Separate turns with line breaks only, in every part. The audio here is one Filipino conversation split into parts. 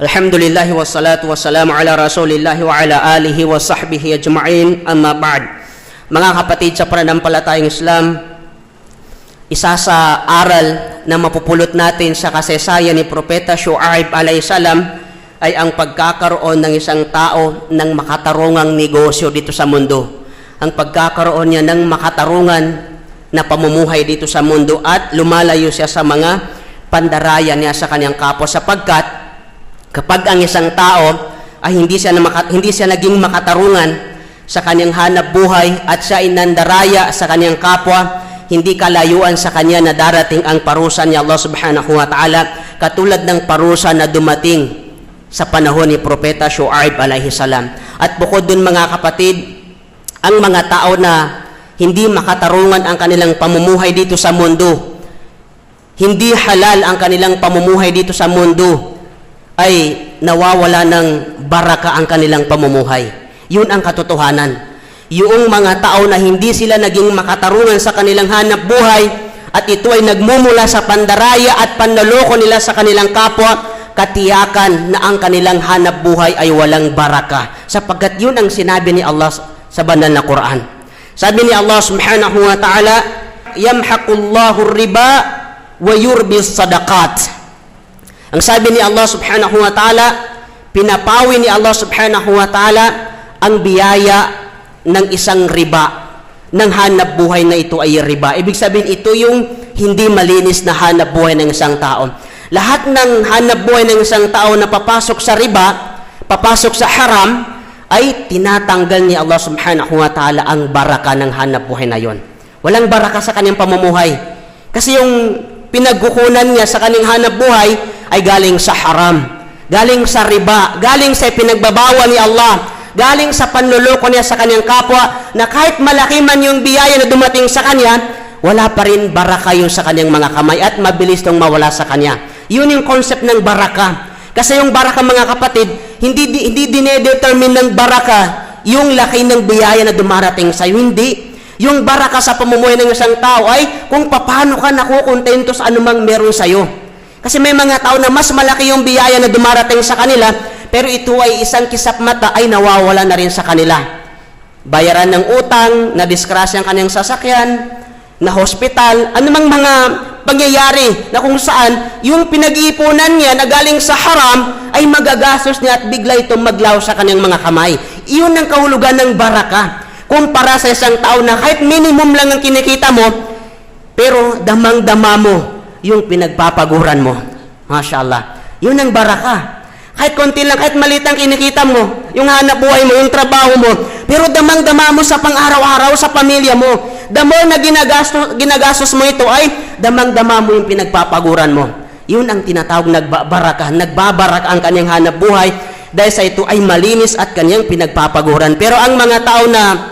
Alhamdulillah wassalatu wassalamu ala rasulillah wa ala alihi wa sahbihi ajma'in, amma ba'd. Mga kapatid sa pananampalatayang Islam, isa sa aral na mapupulot natin sa kasaysayan ni Propeta Shu'aib alayhi salam ay ang pagkakaroon ng isang tao ng makatarungang negosyo dito sa mundo. Ang pagkakaroon niya ng makatarungan na pamumuhay dito sa mundo at lumalayo siya sa mga pandaraya niya sa kanyang kapwa, sapagkat kapag ang isang tao ay hindi siya naging makatarungan sa kanyang hanap buhay at siya ay nandaraya sa kanyang kapwa, hindi kalayuan sa kanya na darating ang parusa ni Allah subhanahu wa ta'ala, katulad ng parusa na dumating sa panahon ni Propeta Shu'aib alayhi salam. At bukod dun, mga kapatid, ang mga tao na hindi makatarungan ang kanilang pamumuhay dito sa mundo, hindi halal ang kanilang pamumuhay dito sa mundo, ay nawawala ng baraka ang kanilang pamumuhay. Yun ang katotohanan. Yung mga tao na hindi sila naging makatarungan sa kanilang hanap buhay at ito ay nagmumula sa pandaraya at panloloko nila sa kanilang kapwa, katiyakan na ang kanilang hanap buhay ay walang baraka, sapagkat yun ang sinabi ni Allah sa banal na Quran. Sabi ni Allah subhanahu wa ta'ala, yamhaqullahu riba wa yurbis sadaqat. Ang sabi ni Allah subhanahu wa ta'ala, pinapawi ni Allah subhanahu wa ta'ala ang biyaya ng isang riba, ng hanap buhay na ito ay riba. Ibig sabihin, ito yung hindi malinis na hanap buhay ng isang tao. Lahat ng hanap buhay ng isang tao na papasok sa riba, papasok sa haram, ay tinatanggal ni Allah subhanahu wa ta'ala ang baraka ng hanap buhay na yon. Walang baraka sa kanyang pamumuhay. Kasi yung pinagkukunan niya sa kanyang hanap buhay ay galing sa haram, galing sa riba, galing sa pinagbabawal ni Allah, galing sa panluloko niya sa kanyang kapwa, na kahit malaki man yung biyaya na dumating sa kanya, wala pa rin baraka yun sa kanyang mga kamay at mabilis itong mawala sa kanya. Yun yung concept ng baraka. Kasi yung baraka, mga kapatid, hindi dinedetermine ng baraka yung laki ng biyaya na dumarating sa'yo. Hindi. Yung baraka sa pamumuhay ng isang tao ay kung paano ka nakukontento sa anumang meron sa'yo. Kasi may mga tao na mas malaki yung biyaya na dumarating sa kanila, pero ito ay isang kisap mata ay nawawala na rin sa kanila. Bayaran ng utang, nadiskrasya ang kanyang sasakyan, na hospital, anumang mga pangyayari na kung saan yung pinag-iipunan niya na galing sa haram ay magagastos niya at bigla itong maglaw sa kanyang mga kamay. Iyon ang kahulugan ng baraka. Kumpara sa isang tao na kahit minimum lang ang kinikita mo, pero damang-dama mo yung pinagpapaguran mo. Masya Allah. Yun ang baraka. Kahit konti lang, kahit maliit ang kinikita mo, yung hanap buhay mo, yung trabaho mo, pero damang-dama mo sa pang-araw-araw sa pamilya mo. The more na ginagastos mo ito ay damang-dama mo yung pinagpapaguran mo. Yun ang tinatawag nagbabaraka. Nagbabaraka ang kanyang hanap buhay dahil sa ito ay malinis at kanyang pinagpapaguran. Pero ang mga tao na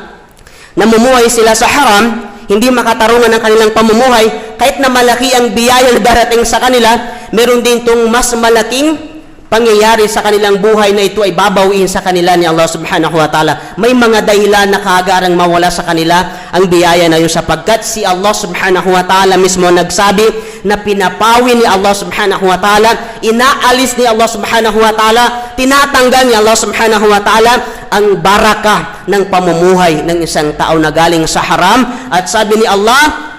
namumuhay sila sa haram, hindi makatarungan ang kanilang pamumuhay, kahit na malaki ang biyaya na darating sa kanila, meron din itong mas malaking pangyayari sa kanilang buhay na ito ay babawiin sa kanila ni Allah subhanahu wa ta'ala. May mga dahilan na kaagarang mawala sa kanila ang biyaya na yun, sapagkat si Allah subhanahu wa ta'ala mismo nagsabi na pinapawi ni Allah subhanahu wa ta'ala, inaalis ni Allah subhanahu wa ta'ala, tinatanggal ni Allah subhanahu wa ta'ala ang baraka ng pamumuhay ng isang tao na galing sa haram. At sabi ni Allah,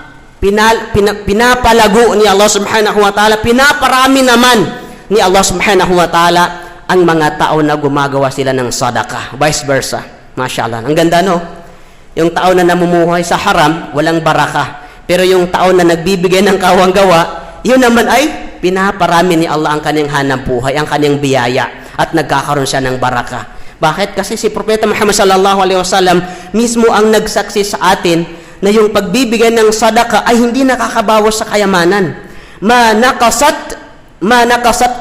pinapalago ni Allah subhanahu wa ta'ala, pinaparami naman ni Allah subhanahu wa ta'ala ang mga tao na gumagawa sila ng sadaqah, vice versa. Masya Allah. Ang ganda, no? Yung tao na namumuhay sa haram, walang baraka. Pero yung tao na nagbibigay ng kawang-gawa, yun naman ay pinaparami ni Allah ang kanyang hanap buhay, ang kanyang biyaya, at nagkakaroon siya ng baraka. Bakit? Kasi si Propeta Muhammad sallallahu alaihi wasallam mismo ang nagsaksi sa atin na yung pagbibigay ng sadaka ay hindi nakakabawas sa kayamanan. Ma nakasat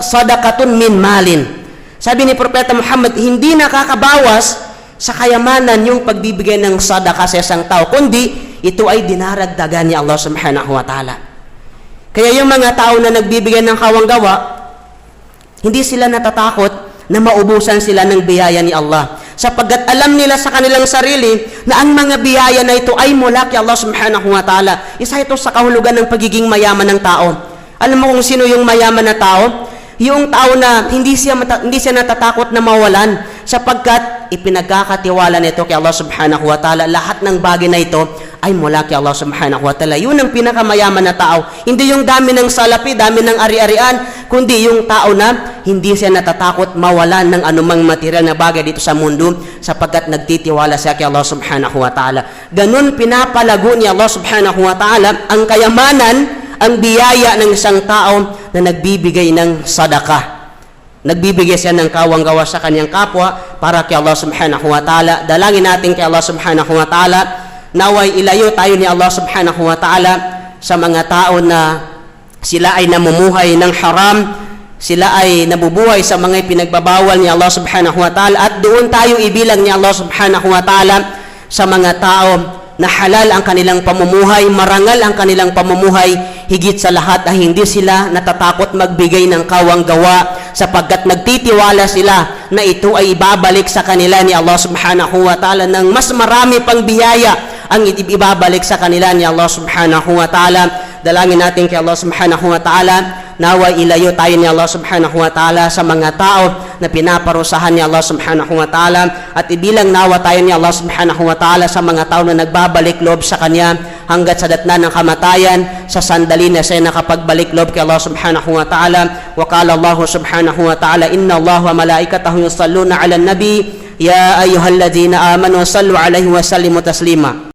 sadaqatun min malin. Sabi ni Propeta Muhammad, hindi nakakabawas sa kayamanan yung pagbibigay ng sadaka sa isang tao, kundi ito ay dinaragdagan ni Allah subhanahu wa ta'ala. Kaya yung mga tao na nagbibigay ng kawang-gawa, hindi sila natatakot na maubusan sila ng biyaya ni Allah, sapagkat alam nila sa kanilang sarili na ang mga biyaya na ito ay mula kay Allah subhanahu wa ta'ala. Isa ito sa kahulugan ng pagiging mayaman ng tao. Alam mo kung sino yung mayaman na tao? Yung tao na hindi siya natatakot na mawalan sapagkat ipinagkakatiwala nito kay Allah subhanahu wa ta'ala. Lahat ng bagay na ito ay mula kay Allah subhanahu wa ta'ala. Yun ang pinakamayaman na tao. Hindi yung dami ng salapi, dami ng ari-arian, kundi yung tao na hindi siya natatakot mawalan ng anumang material na bagay dito sa mundo sapagkat nagtitiwala siya kay Allah subhanahu wa ta'ala. Ganun pinapalago ni Allah subhanahu wa ta'ala ang kayamanan, ang biyaya ng isang tao na nagbibigay ng sadaka. Nagbibigay siya ng kawang-gawa sa kanyang kapwa para kay Allah subhanahu wa ta'ala. Dalangin natin kay Allah subhanahu wa ta'ala, naway ilayo tayo ni Allah subhanahu wa ta'ala sa mga tao na sila ay namumuhay ng haram, sila ay nabubuhay sa mga pinagbabawal ni Allah subhanahu wa ta'ala, at doon tayo ibilang ni Allah subhanahu wa ta'ala sa mga tao na halal ang kanilang pamumuhay, marangal ang kanilang pamumuhay, higit sa lahat ay hindi sila natatakot magbigay ng kawang-gawa sapagkat nagtitiwala sila na ito ay ibabalik sa kanila ni Allah subhanahu wa ta'ala ng mas marami pang biyaya ang ibabalik sa kanila ni Allah subhanahu wa ta'ala. Dalangin natin kay Allah subhanahu wa ta'ala, nawa ilayo tayo ni Allah subhanahu wa ta'ala sa mga tao na pinaparusahan ni Allah subhanahu wa ta'ala, at ibilang nawa tayo ni Allah subhanahu wa ta'ala sa mga tao na nagbabalik loob sa Kanya hanggat sa datnan ng kamatayan, sa sandali na siya nakapagbalik loob kay Allah subhanahu wa ta'ala. Wa qala Allah subhanahu wa ta'ala, inna Allah wa malaikatahu yusalluna ala nabi ya ayyuhalladhina amanu sallu alaihi wa sallimu taslima.